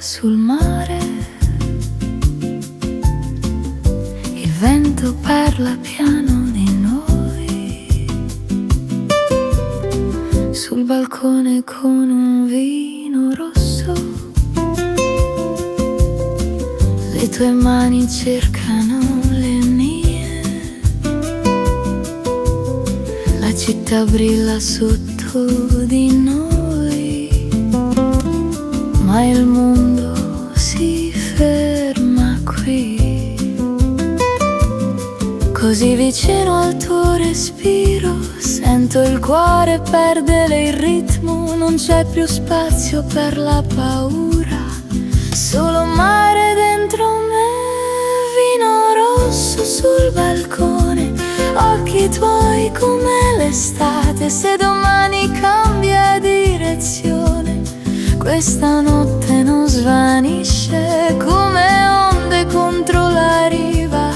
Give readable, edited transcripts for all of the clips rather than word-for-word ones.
sul mare, il vento parla piano di noi, sul balcone con un vino rosso, le tue mani cercano le mie, la città brilla sotto di noi, ma il mondo si ferma qui, così vicino al tuo respiro. Sento il cuore perdere il ritmo, non c'è più spazio per la paura, solo mare dentro me, vino rosso sul balcone, occhi tuoi come l'estate. Se domani cambia direzione, questa notte non svanisce, come onde contro la riva,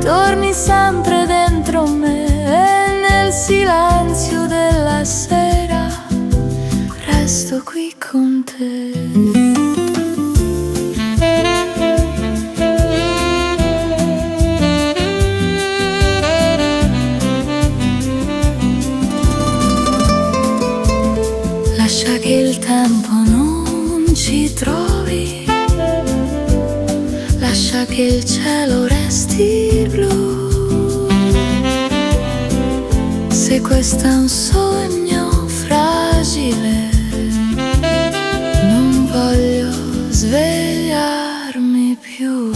torni sempre dentro me, e nel silenzio della sera resto qui con te. Lascia che il tempo non ci trovi, lascia che il cielo resti blu. Se questo è un sogno fragile, non voglio svegliarmi più.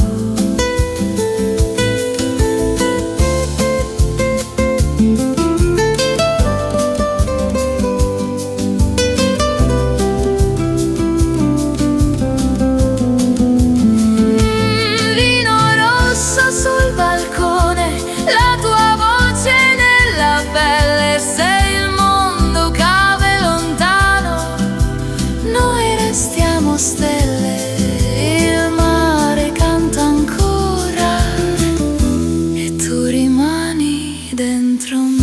Stelle, il mare canta ancora e tu rimani dentro me.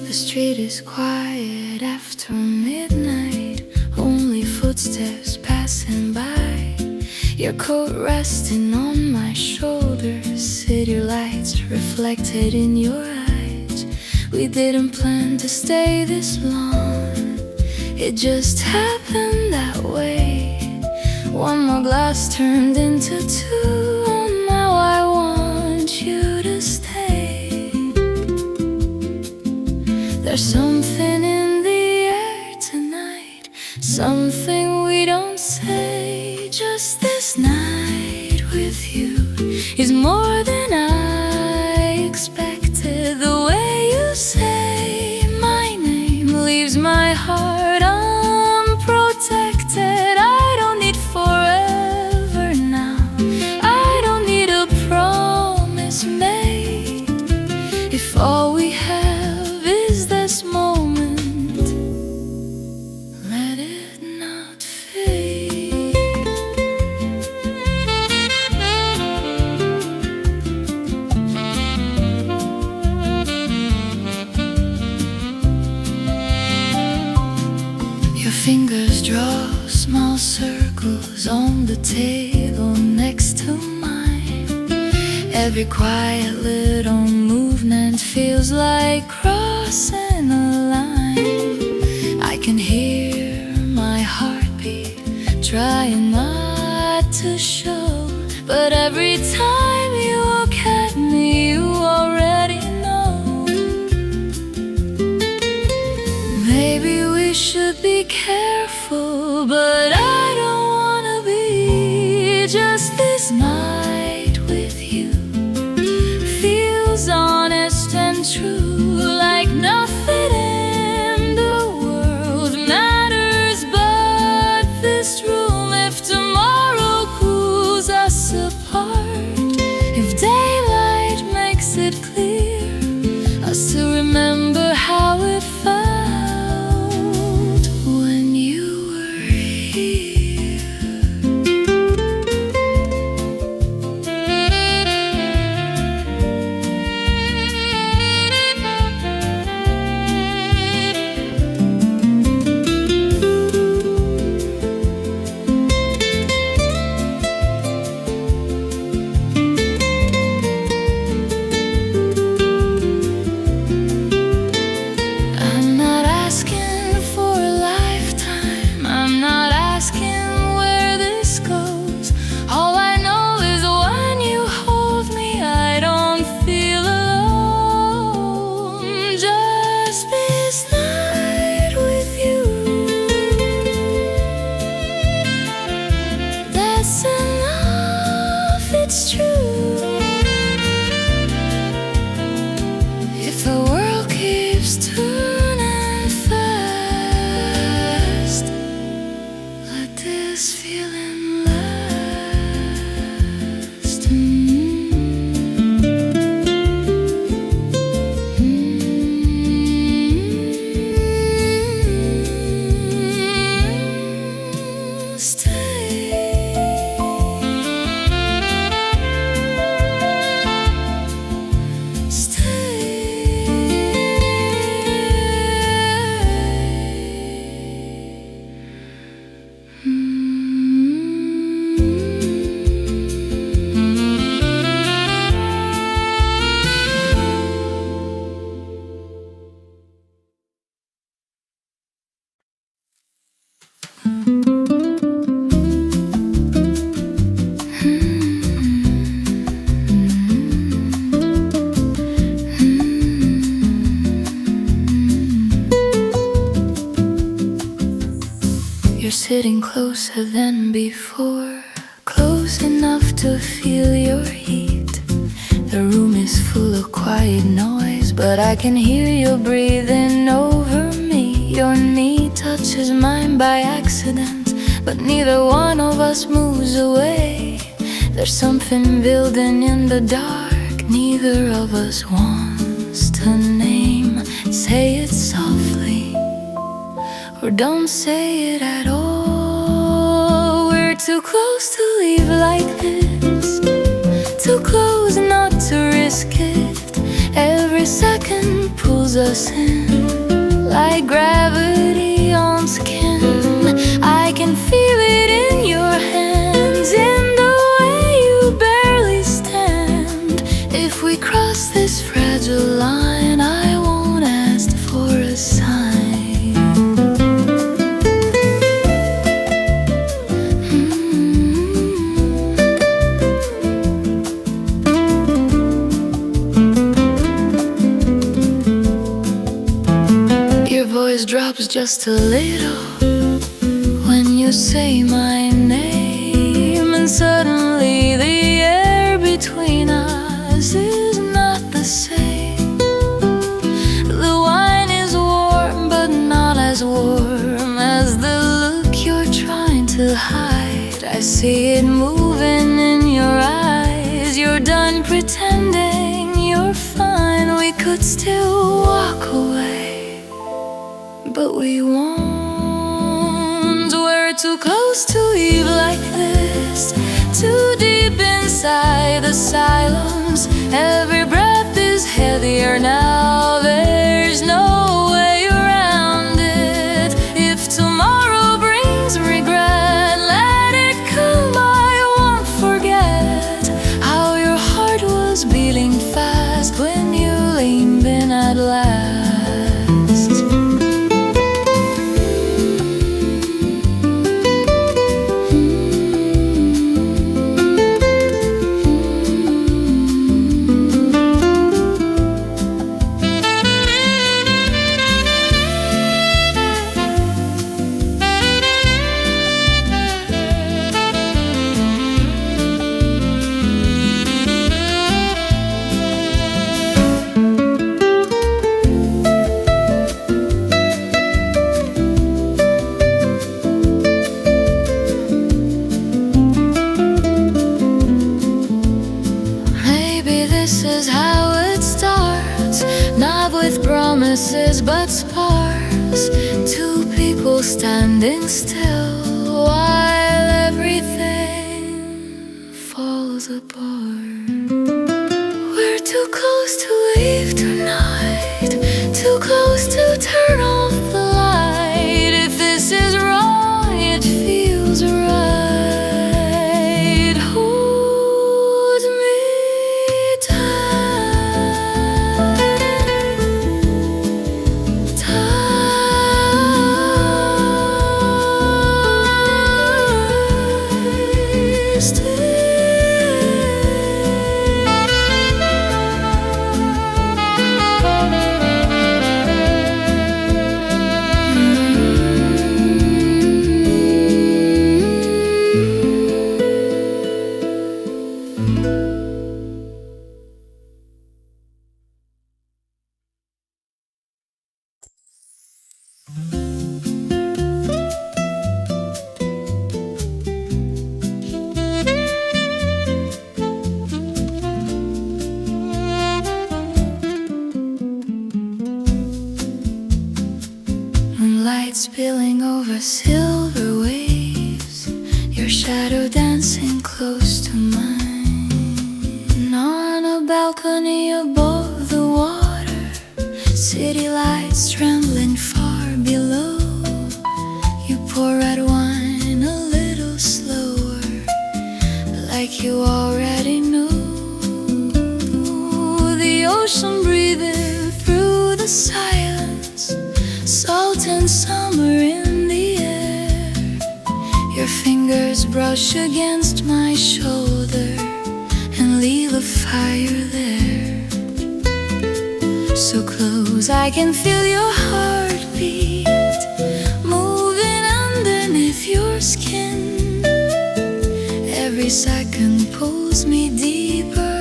The street is quiet after midnight, only footsteps passing by, your coat resting on my shoulders, city lights reflected in your eyes. We didn't plan to stay this long, it just happened that way. One more glass turned into two, and now I want you to stay. There's something in the air tonight, something we don't say. Just this night with you is more than I expected. The way you say my name leaves my heart unprotected. I don't need forever now, I don't need a promise made. If all we have is this moment, let it not fade. Your fingers draw small circles on the table next to mine. Every quiet little movement feels like crossing a line. I can hear my heartbeat trying not yet to show. But every time you look at me, you already know. Maybe we should be careful, but I don't wanna be. Just this night with you feels honest and true, like nothing in the world matters but this room. If tomorrow pulls us apart, if daylight makes it clear, I still remember how it felt when you were here. I'm not asking for a lifetime, I'm not asking where this goes. All I know is when you hold me, I don't feel alone. Just this night with you, that's enough, it's true. If the world keeps turning fast, let this feeling last. You're sitting closer than before, close enough to feel your heat. The room is full of quiet noise, but I can hear you breathing over me. Your knee touches mine by accident, but neither one of us moves away. There's something building in the dark, neither of us wants to name. Say it softly, or don't say it at all. We're too close to leave like this, too close not to risk it. Every second pulls us in, like gravity on skin. I can feel it in your hands, in the way you barely stand. If we cross this fragile line, I won't ask for a sign. Your voice drops just a little when you say my name, and suddenly the air between us is not the same. The wine is warm, but not as warm as the look you're trying to hide. I see it moving in your eyes. You're done pretending you're fine. We could still walk away, but we won't. We're too close to leave like this, too deep inside the silence. Every breath is heavier now. There's no way around it. If tomorrow brings regret, let it come. I won't forget how your heart was beating fast when you leaned in at last. promises but sparks. Two people standing still while everything falls apart. We're too close to leave tonight, too close to turn off the light. If this is wrong, it feels right. Hold me tight, tight still. Moonlight spilling over silver waves, your shadow dancing close to mine. On a balcony above the water, city lights trembling far below. You pour red wine a little slower, like you already knew. The ocean breathing through the silence, salt and summer in the air. Your fingers brush against my shoulder and leave a fire there. So close I can feel your heartbeat moving underneath your skin. Every second pulls me deeper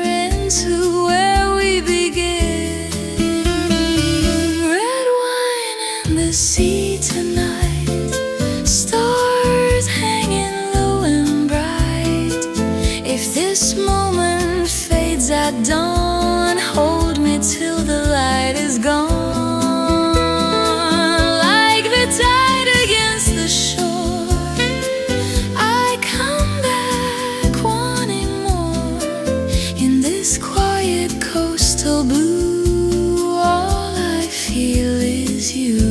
into where we begin. Red wine in the sea tonight, stars hanging low and bright. If this moment fades at dawn, hold me till the light is gone. Like the tide against the shore, I come back wanting more. In this quiet coastal blue, all I feel is you.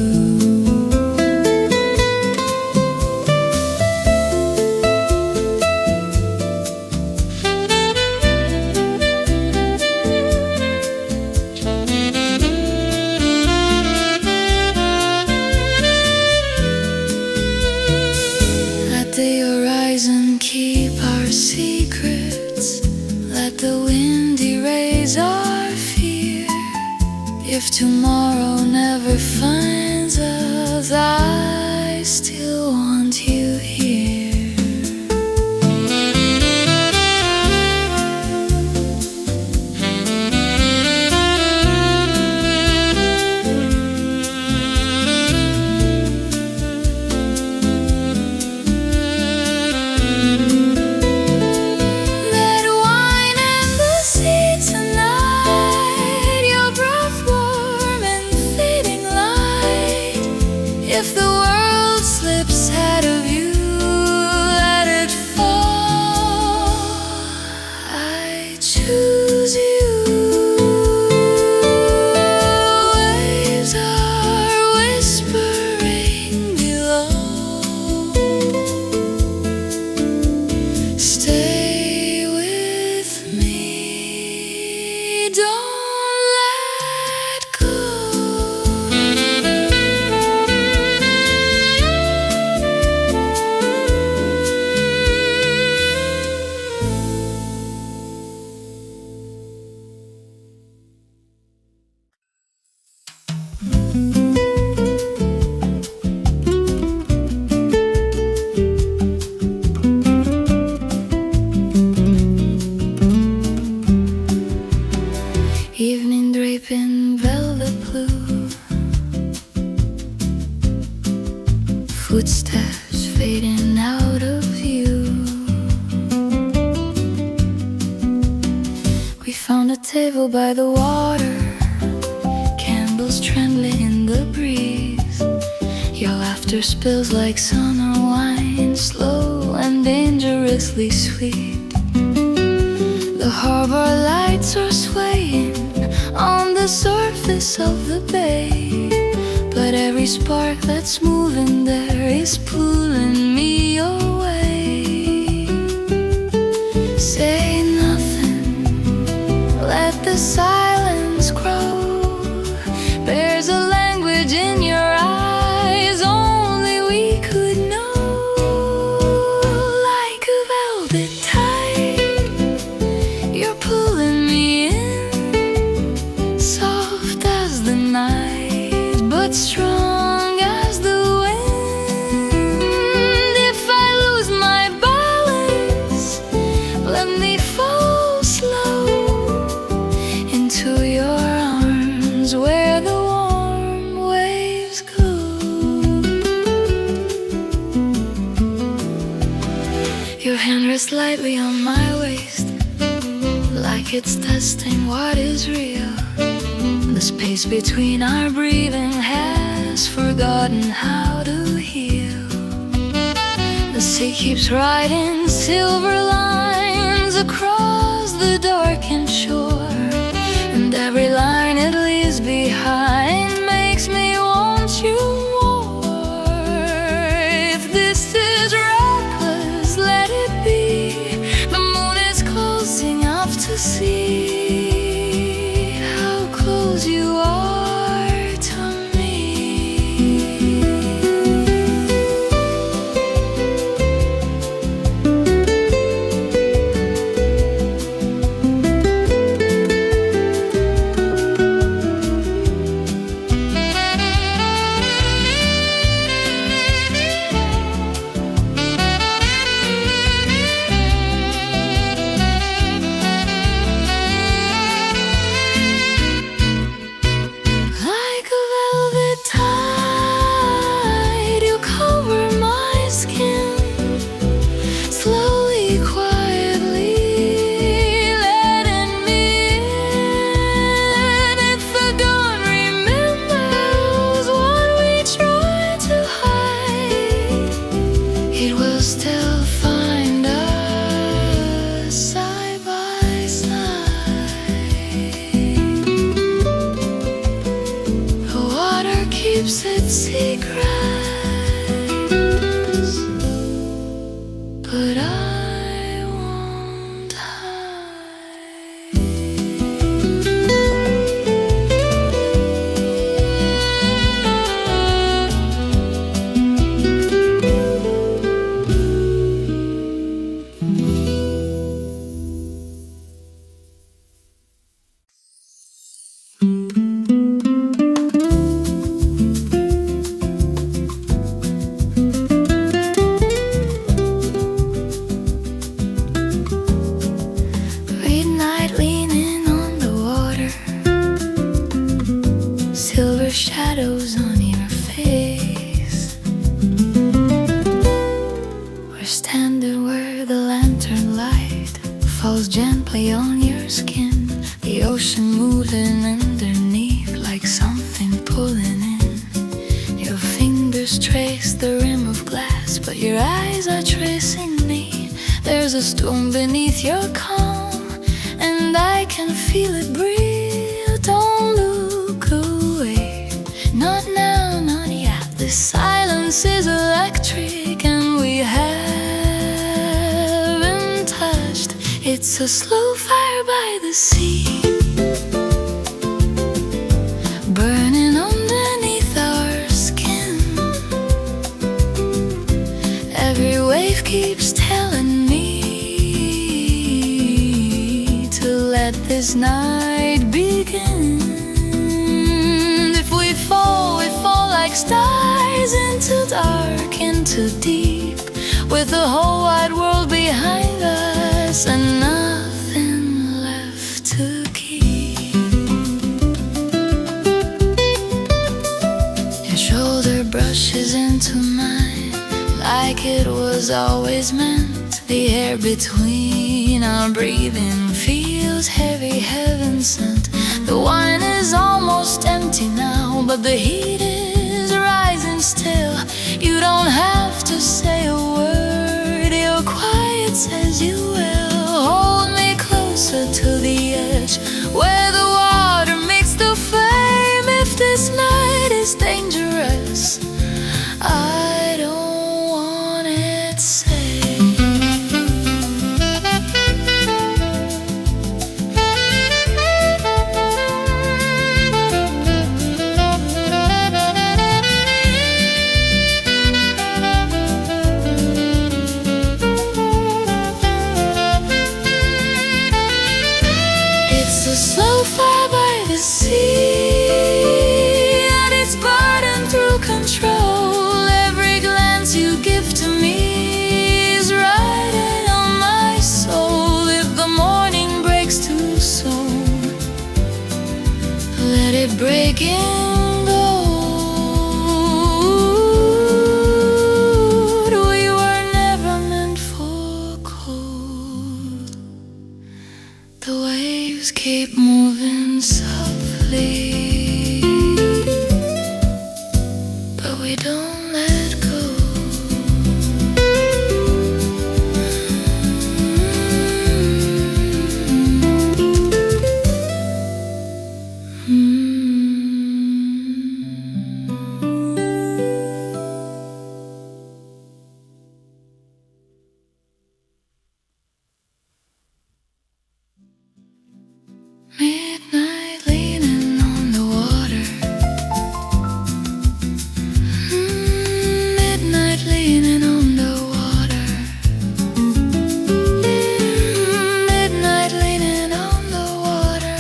Let the horizon keep our secrets, let the wind erase our fear. If tomorrow never finds us, I still want you here. Red wine and the sea tonight, your breath warm and fading light. If the world slips out of you, let it fall. I choose you. Waves are whispering below. Stay with me, don't let go. Evening draping velvet blue, footsteps fading out of view. We found a table by the water, candles in the breeze. Your laughter spills like summer wine, slow and dangerously sweet. The harbor lights are swaying on the surface of the bay, but every spark that's moving there is pulling me away. Say nothing, let the silence grow. There's a language in your eyes only we could know. Like a velvet tide, you're pulling me in, soft as the night, but strong as the wind. If I lose my balance, let me fall slow into your arms where the warm waves go. Your hand rests lightly on my waist, like it's testing what is real. The space between our breathing has forgotten how to heal. The sea keeps writing silver lines across the darkened shore, and every line it leaves behind makes me want you more. If this is reckless, let it be. The moon is closing up to see how close you are to me. Like a velvet tide, you cover my skin, slowly, quietly letting me in. If the dawn remembers what we tried to hide, it will still find us side by side. The water keeps its secrets, but I won't hide. Midnight leaning on the water, silver shadows on your face. We're standing where the lantern light falls gently on your skin, the ocean moving underneath like something pulling in. Your fingers trace the rim of glass, but your eyes are tracing me. There's a storm beneath your calm, and I can feel it breathe. Don't look away, not now, not yet. This silence is electric, and we haven't touched. It's a slow fire by the sea, burning underneath our skin. Every wave keeps telling me to let this night begin. If we fall like stars into dark, into deep, with the whole wide world behind us and nothing left to keep. Your shoulder brushes into mine like it was always meant. The air between our breathing feels heavy, heaven sent. The wine is almost empty now, but the heat is rising still. You don't have to say a word, your quiet says you will. Hold me closer to the edge, where the water meets the flame. If this night is dangerous, I don't want it safe. It's a slow fire by the sea, and it's burdened through control. Every glance you give to me is riding on my soul. If the morning breaks too soon, let it break in gold. We were never meant for cold. The waves keep moving softly, but we don't let go. Midnight leaning on the water. Midnight leaning on the water. Midnight leaning on the water.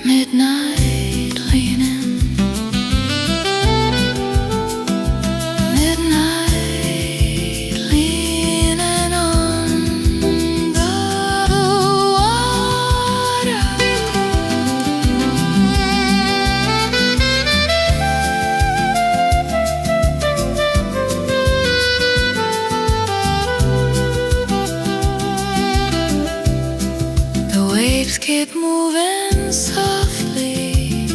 Midnight leaning. Midnight leaning on the water. The waves keep moving softly,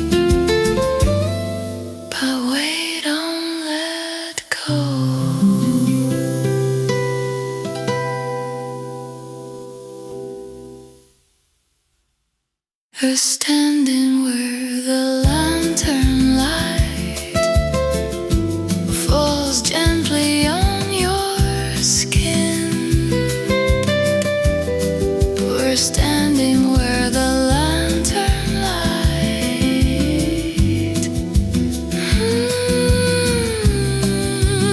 but we don't let go. We're standing where the lantern light falls gently on your skin. We're standing where the lantern light.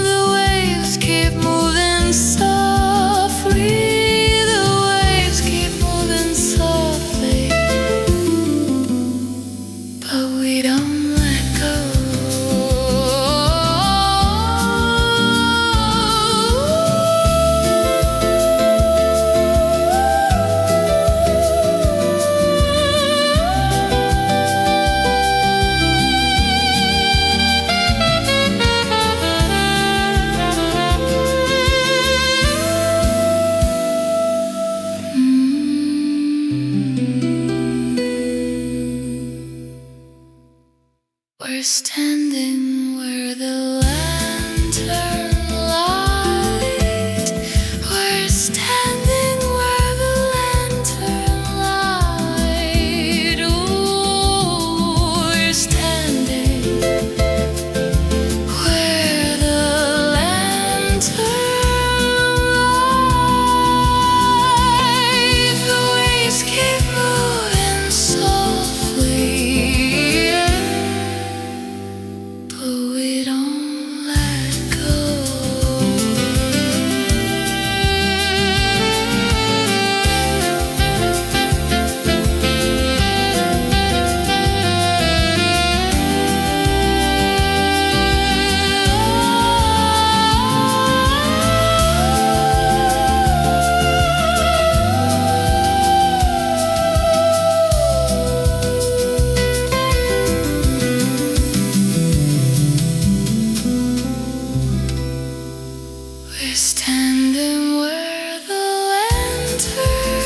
The waves keep moving softly. The waves keep moving softly, but we don't let go. We're standing where the lantern light. We're standing where the lantern light. Ooh, we're standing where the lantern light. The waves keep moving softly, but we don't let go. We're standing where the lantern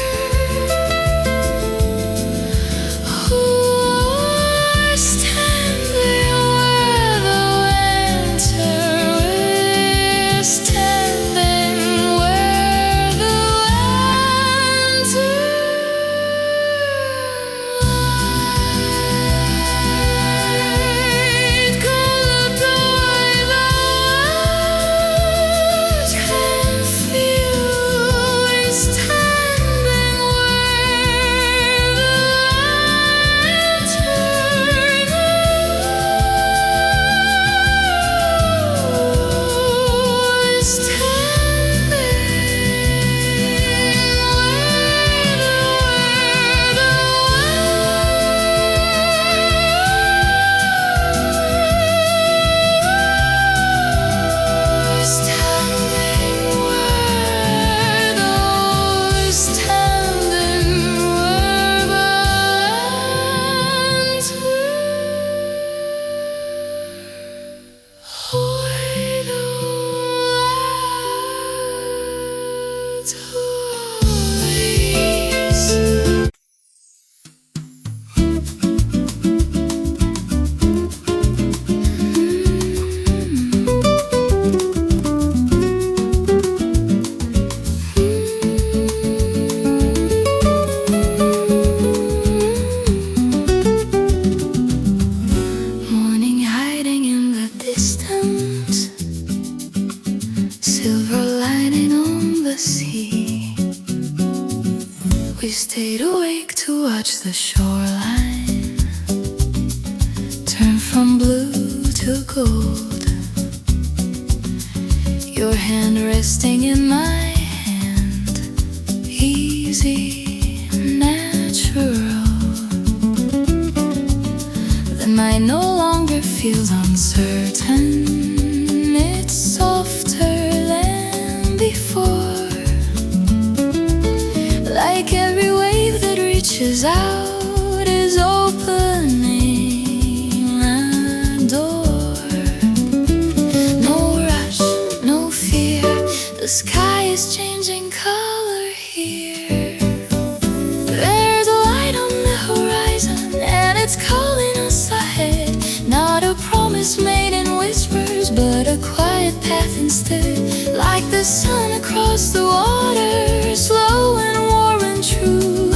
Morning hiding in the distance, silver lining on the sea. We stayed awake to watch the shoreline turn from blue to gold. Your hand resting in my hand, easy, natural. The night no longer feels uncertain. It's softer than before, like every wave that reaches out is opening a door. No rush, no fear, the sky is changing color here. There's a light on the horizon and it's calling us ahead. Not a promise made in whispers, but a quiet path instead. Like the sun across the water, slow and warm and true.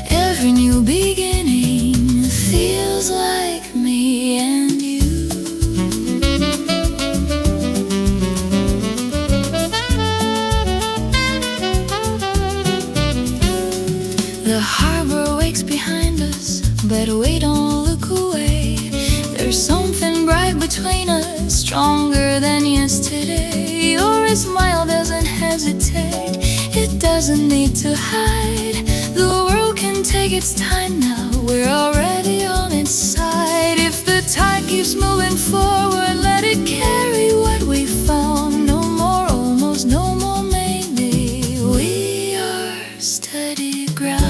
Every new beginning feels like me and you. The harbor wakes behind us, but we don't look away. There's something bright between us, stronger than yesterday. Your smile doesn't hesitate, it doesn't need to hide. The world can take its time now, we're already on its side. If the tide keeps moving forward, let it carry what we found. No more almost, no more maybe, we are steady ground.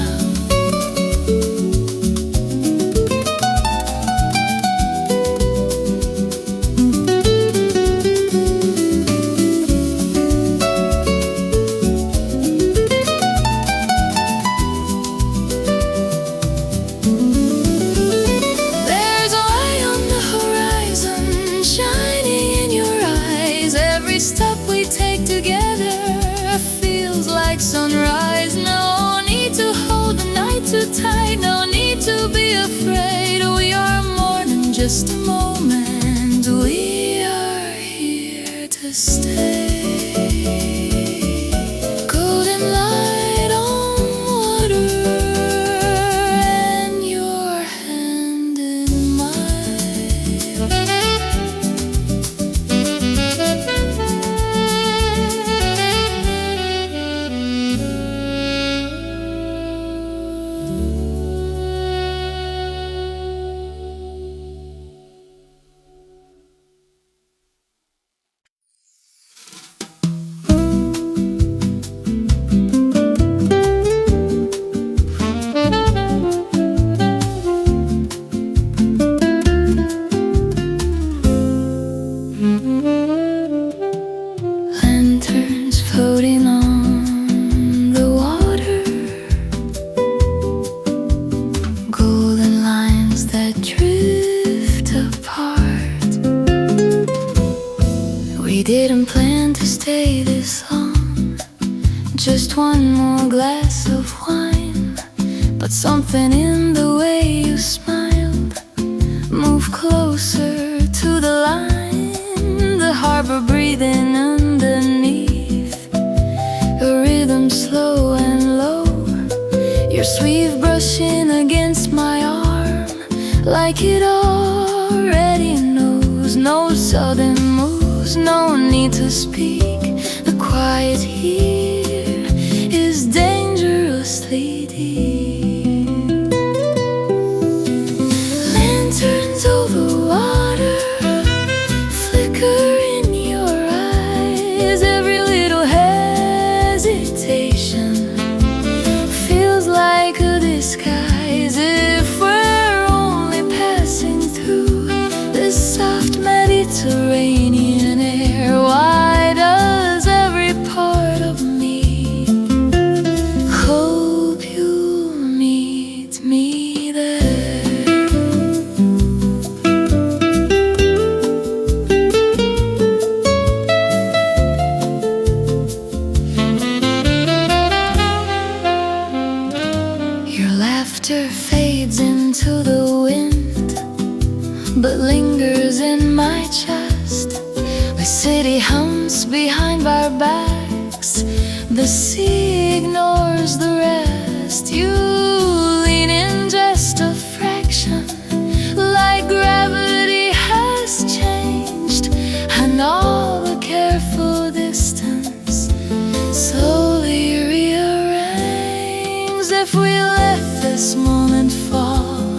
Every step we take together feels like sunrise. No need to hold the night too tight, no need to be afraid. We are more than just a moment, we are here to stay. Golden light on water and your hand in mine. Lanterns floating on the water, golden lines that drift apart. We didn't plan to stay this long, just one more glass of wine. But something in the way you smiled moved closer to the line. The harbor breathing underneath, your rhythm slow and low, your sleeve brushing against my arm, like it already knows. No sudden moves, no need to speak. The quiet here is dangerously deep. Lanterns over water flicker in your eyes. Every little hesitation feels like a disguise. If we're only passing through this soft Mediterranean air, why does every part of miles behind our backs. The sea ignores the rest. You lean in just a fraction, like gravity has changed, and all the careful distance slowly rearranges. If we let this moment fall,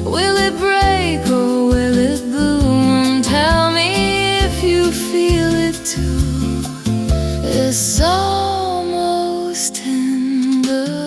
will it break or will it bloom? Tell me if you feel it too. It's almost in the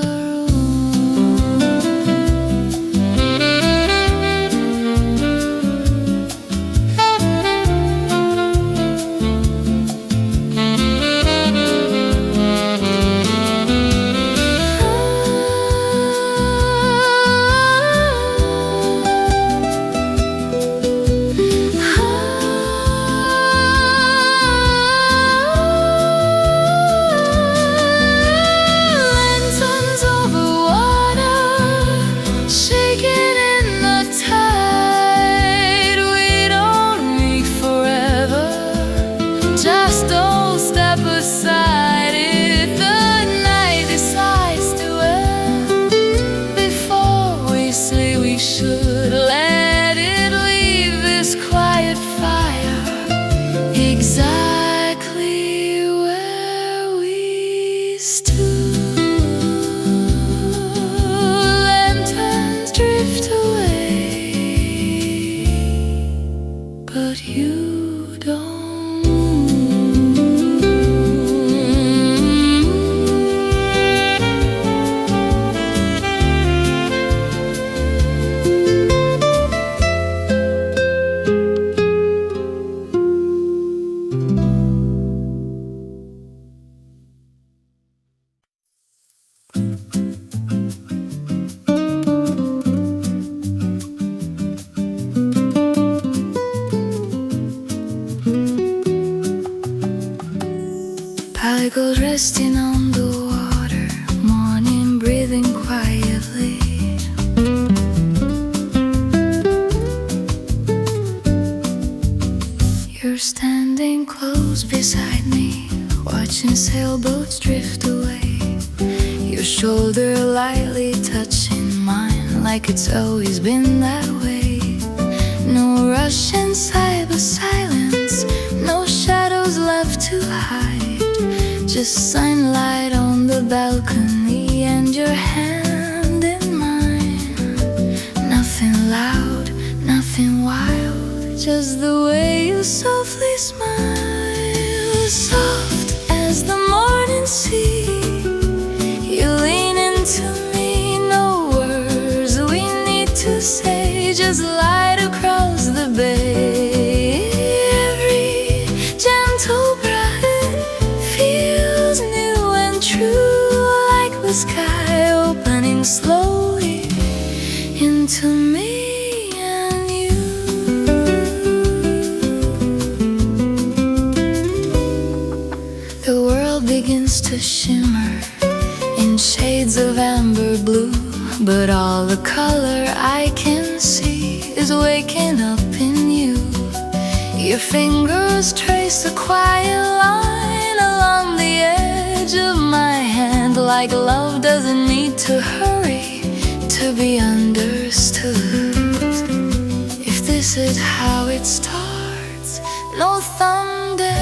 Goes resting on the water, morning breathing quietly. You're standing close beside me, watching sailboats drift away. Your shoulder lightly touching mine, like it's always been that way. No rush inside, but silence, no shadows left to hide. Just sunlight on the balcony and your hand in mine. Nothing loud, nothing wild, just the way you softly smile. Soft as the morning sea, you lean into me. No words we need to say, just light across the bay. Every gentle breath feels new and true, like the sky opening slowly into me and you. The world begins to shimmer in shades of amber blue, but all the color I can see is waking up in you. Your fingers trace a quiet line along the edge of my hand, like love doesn't need to hurry to be understood. If this is how it starts, no thunder,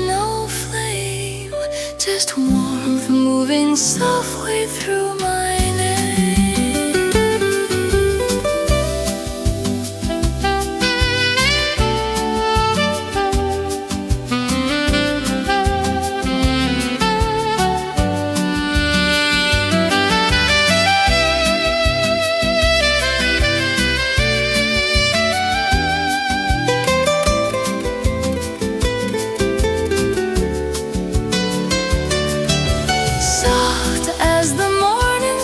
no flame, just warmth moving softly through my as the morning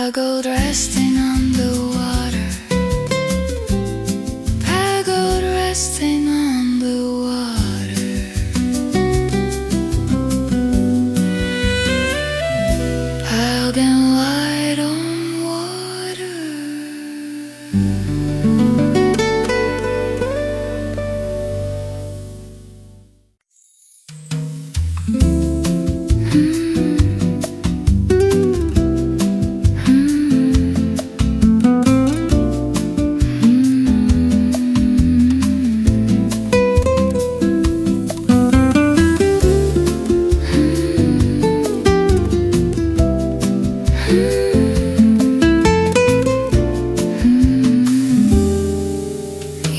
Pagod resting on the water, pagod resting on the water. Piled and light on water.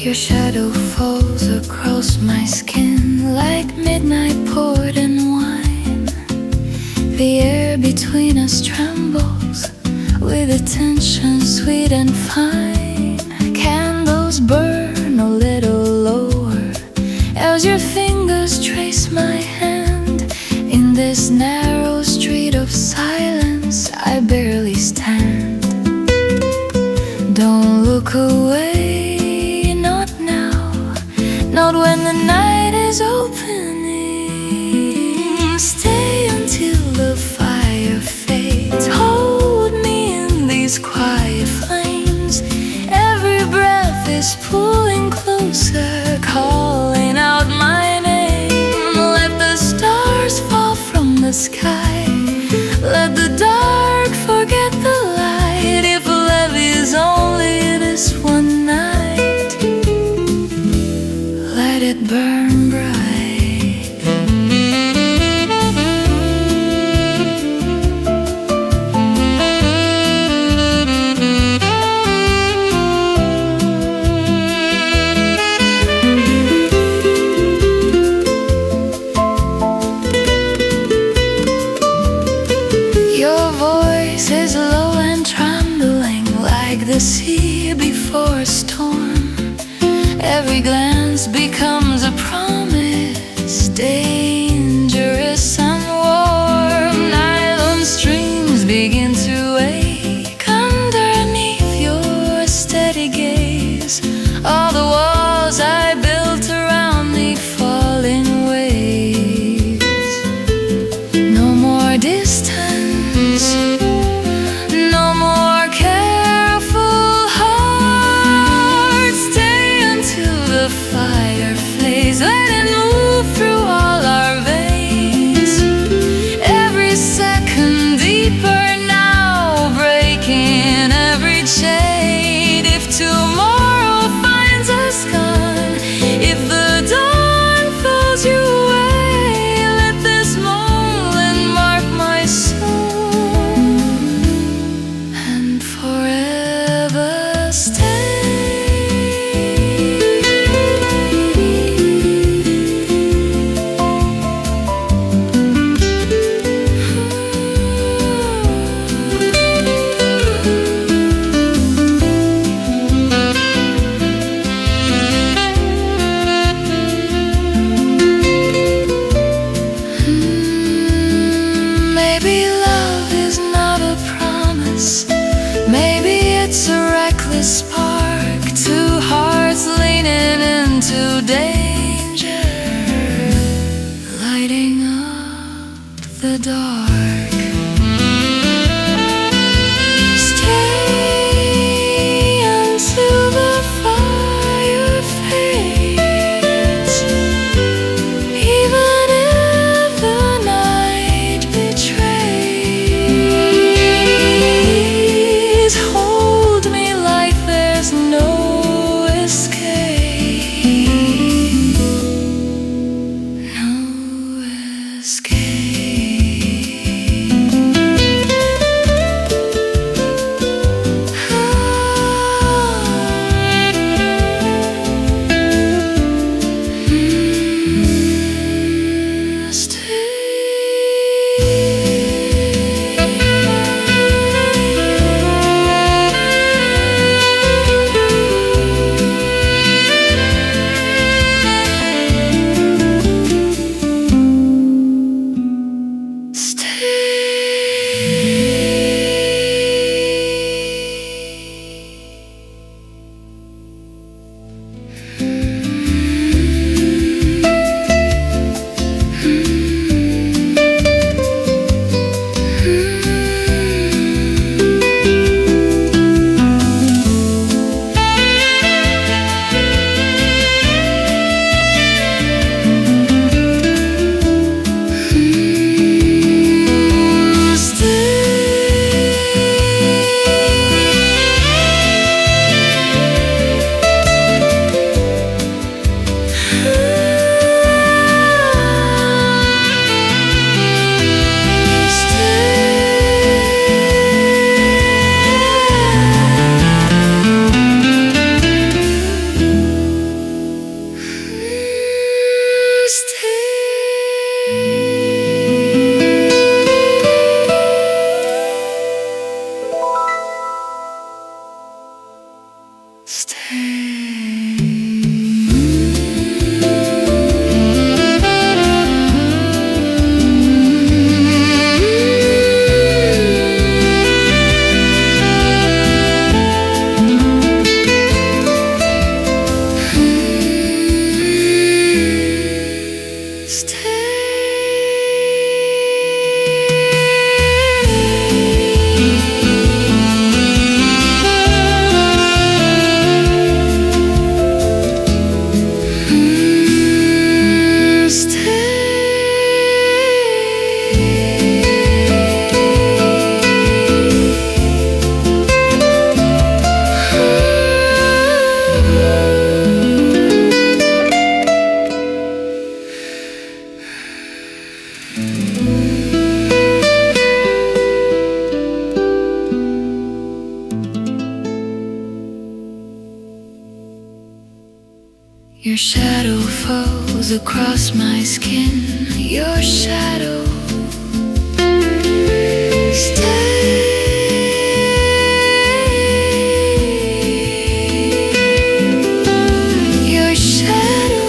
Your shadow falls across my skin like midnight poured in wine. The air between us trembles with a tension sweet and fine. Candles burn a little lower as your fingers trace my hand. In this narrow street of silence, I barely stand. Don't look away, not now, not when the night is opening. Stay until the fire fades. Hold me in these quiet flames. Every breath is pulling closer, calling out my name. Let the stars fall from the sky. Let the dark forget the light. If love is only this one night, let it burn bright. Your voice is low and trembling like the sea before a storm. Every glance becomes a promise, dangerous and warm. Nylon strings begin to ache underneath your steady gaze. All the walls I built around me fall in waves. No more distance, no more careful heart. Stay until the fire flares. Let it move through all our veins. Every second deeper now, breaking every chain. If tomorrow finds us gone, if the dawn falls you away, let this moment mark my soul and forever stay. Maybe love is not a promise. Maybe it's a reckless spark. Two hearts leaning into danger, lighting up the dark. Stay until the fire fades. Even if the night betrays, hold me like there's no escape. No escape. Your shadow falls across my skin. Your shadow stay. Your shadow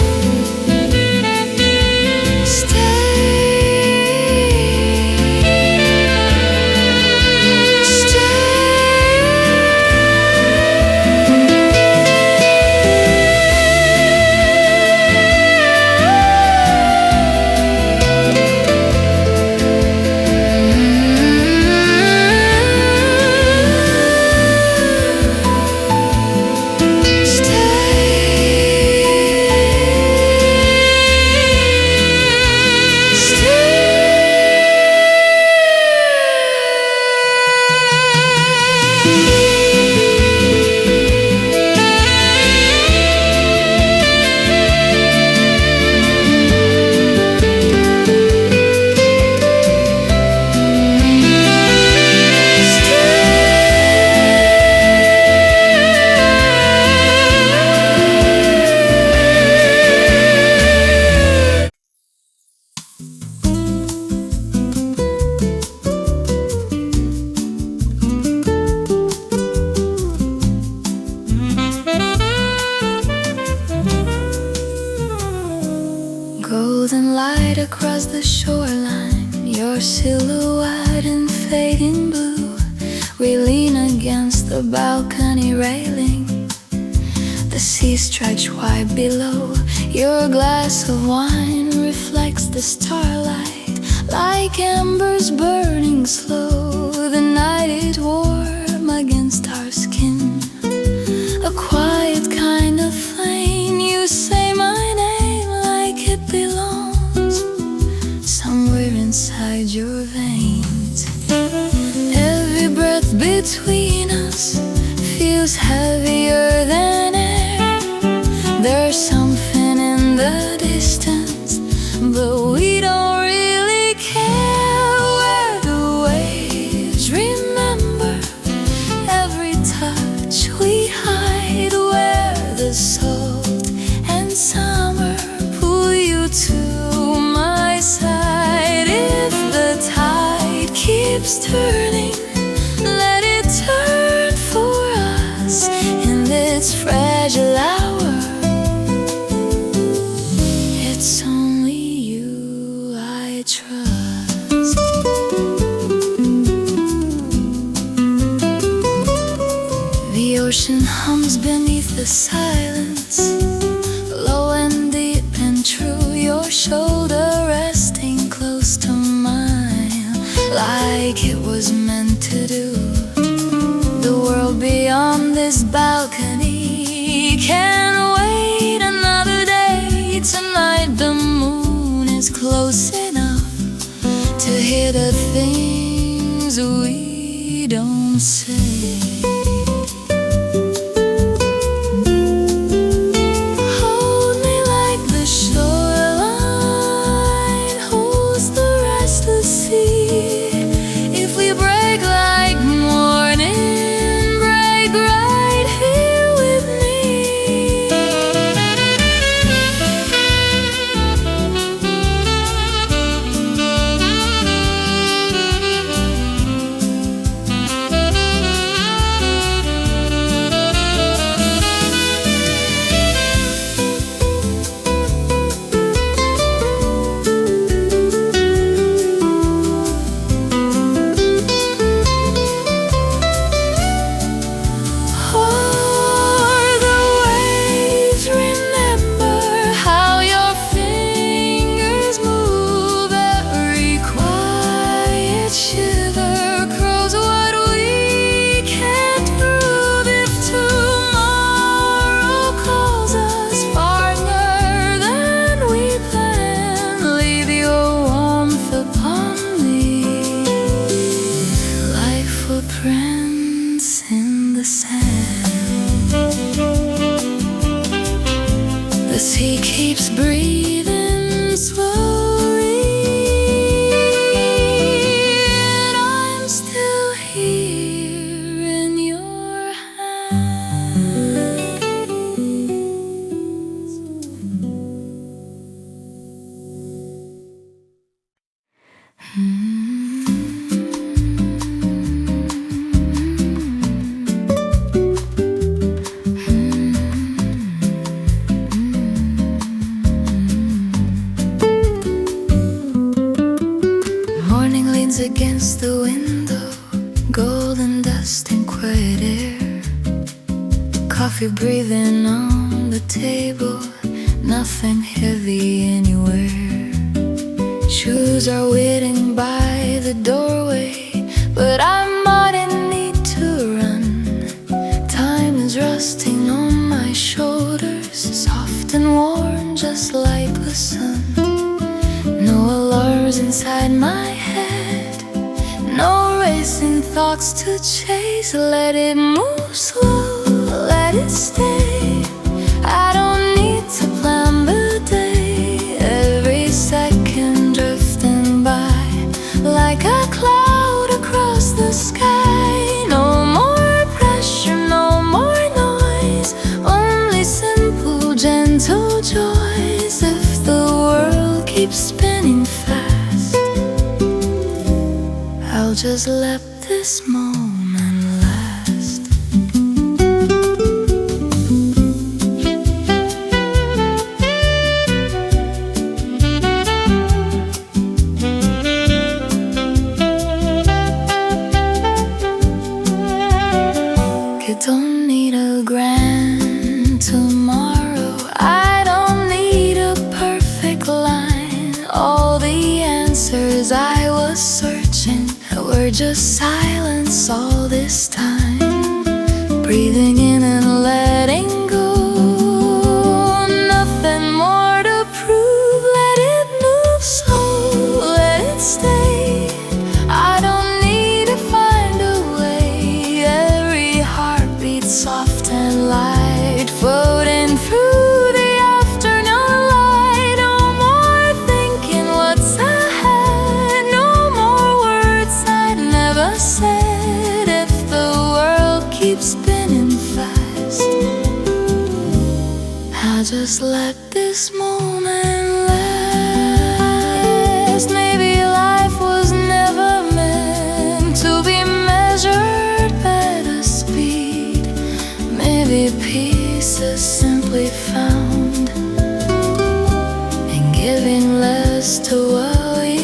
golden light across the shoreline, your silhouette in fading blue. We lean against the balcony railing, the sea stretched wide below. Your glass of wine reflects the starlight like embers burning slow. The night is warm against our skin, a quiet kind of flame. You say my name like it belongs somewhere inside your veins. Every breath between us feels heavier than air. There's something in the distance, but we don't really care. Where the waves remember every touch we hide, where the salt and summer pull you to my side. If the tide keeps turning, let it turn for us in this fragile hour. It's only you I trust. The ocean hums beneath the silence, low and deep and true. Your shoulder resting close to mine, like it was meant to do. The world beyond this balcony can't wait another day. Tonight the moon is close enough to hear the things we don't say. Hold me like the shoreline holds the restless sea. If we break like morning, break right here with me. leans against the window, golden dust and quiet air. Coffee breathing on the table, nothing heavy anywhere. Shoes are waiting by the doorway, but I'm not in need to run. Time is rusting on my shoulders, soft and warm just like the sun. No alarms inside my head, no racing thoughts to chase. Let it move slow, let it stay. I don't need to plan the day, every second drifting by like a cloud across the sky. No more pressure, no more noise, only simple, gentle joys. If the world keeps spinning fast, I'll just let this moment last. I don't need a grand tomorrow, I don't need a perfect line. All the answers I was searching were just silence all this time. Breathing in and letting go, nothing more to prove. Let it move slow, let it stay. I don't need to find a way, every heartbeat soft and light, floating through the afternoon light. No more thinking what's ahead, no more words I'd never said. If the world keeps spinning fast, I'll just let this moment last. Maybe life was never meant to be measured by the speed. Maybe peace is simply found in giving less to what we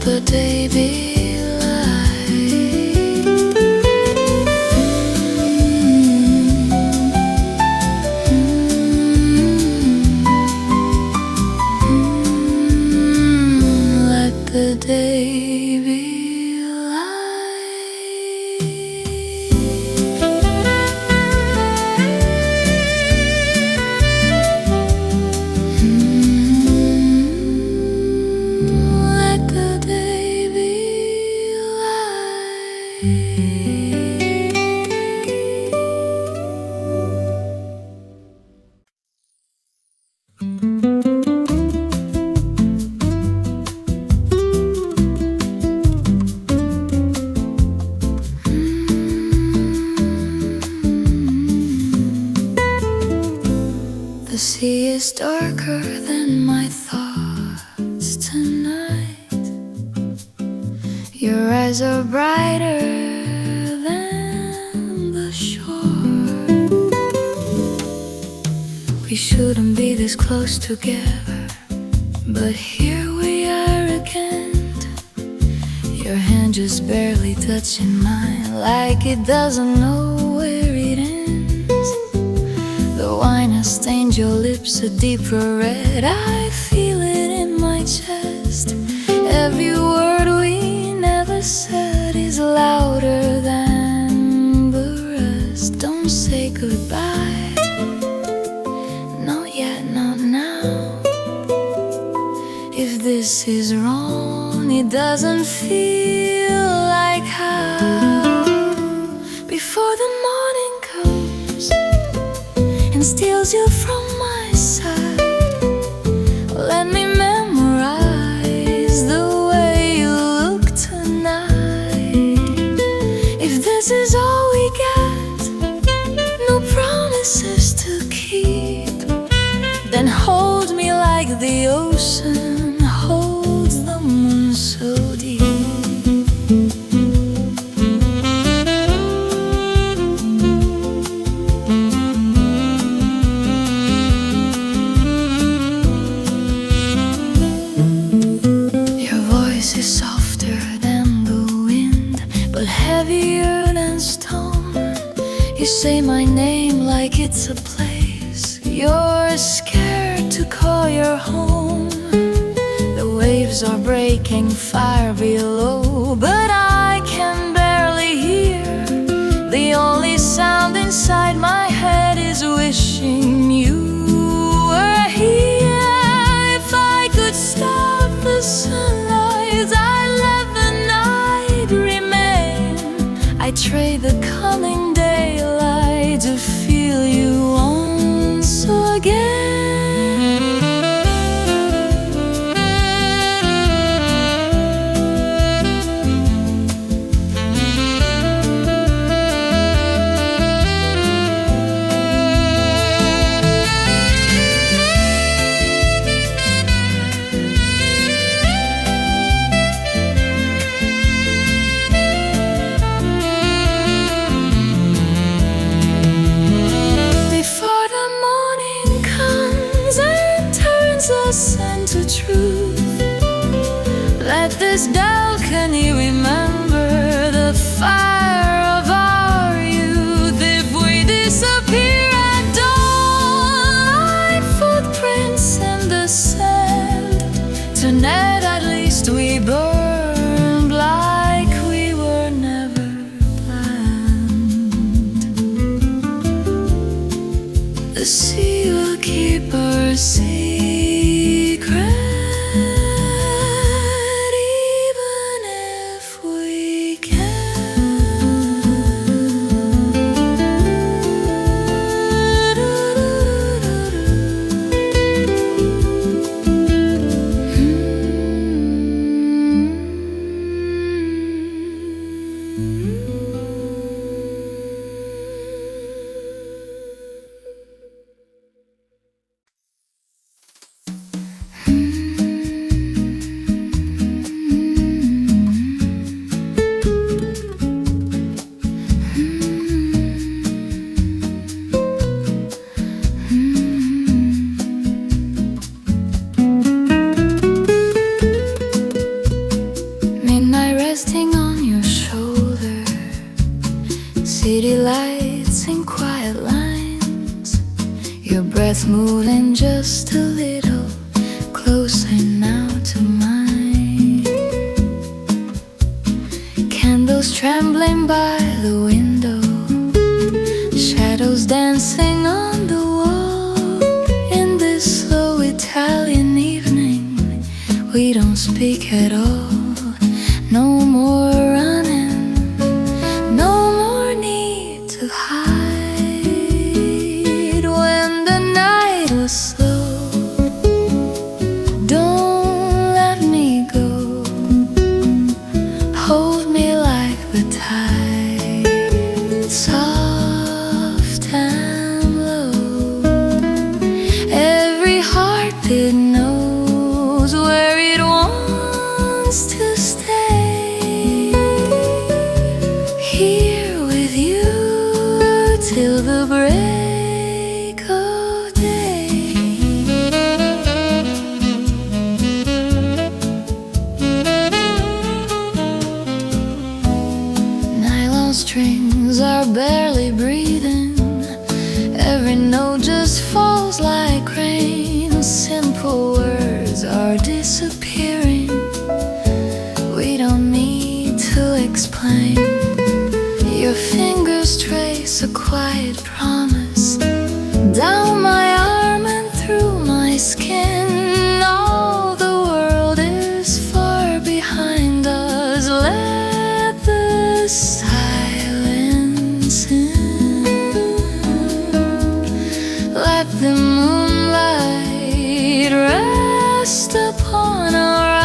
the day be let the day be The sea is darker than my thoughts tonight. Your eyes are brighter than the shore. We shouldn't be this close together, but here we are again. Your hand just barely touching mine, like it doesn't know where it ends. The wine has stained your lips a deeper red, I feel it in my chest. Every word we never said is louder than the rest. Don't say goodbye, not yet, not now. If this is wrong, it doesn't feel like how. Before the morning comes and steals you from my side. Let me memorize the way you look tonight. If this is all we get, no promises to keep, then hold me like the ocean holds the moon so deep. Is softer than the wind, but heavier than stone. You say my name like it's a place you're scared to call your home. The waves are breaking far below, but I can barely hear. The only sound inside my head is wishing you were here. If I could stop the sunrise, I'd let the night remain. I'd trade the coming daylight to feel you once again. Us into truth. Let this balcony remember the fire of our youth. If we disappear at dawn, like footprints in the sand, tonight at least we burned like we were never planned. The sea will keep our secret. City lights in quiet lines, your breath moving just a little closer now to mine. Candles trembling by the window, shadows dancing on the wall. In this slow Italian evening, we don't speak at all. No more running, to hide when the night was slow. Don't let me go, hold me like the tide, soft and low. Every heartbeat knows where it wants to stay. Here with you till the break of day. Nylon strings are barely breathing, every note just falls like rain. Simple words are disappearing, we don't need to explain. Your fingers trace a quiet promise down my arm and through my skin. All the world is far behind us, let the silence in. Let the moonlight rest upon our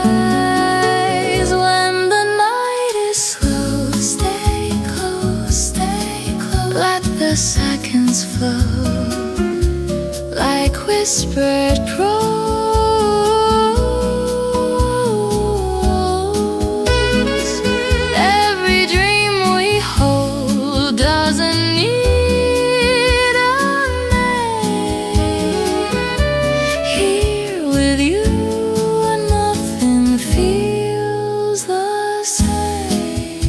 eyes. When the night is slow, stay close, stay close. Let the seconds flow like whispered prose. Every dream we hold doesn't need a name. Here with you, nothing feels the same.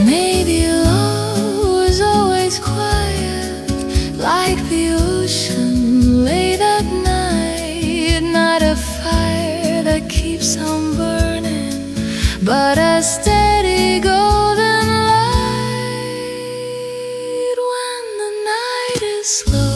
Maybe love was always quiet, like the ocean late at night. Not a fire that keeps on burning, but a steady golden light. When the night is slow,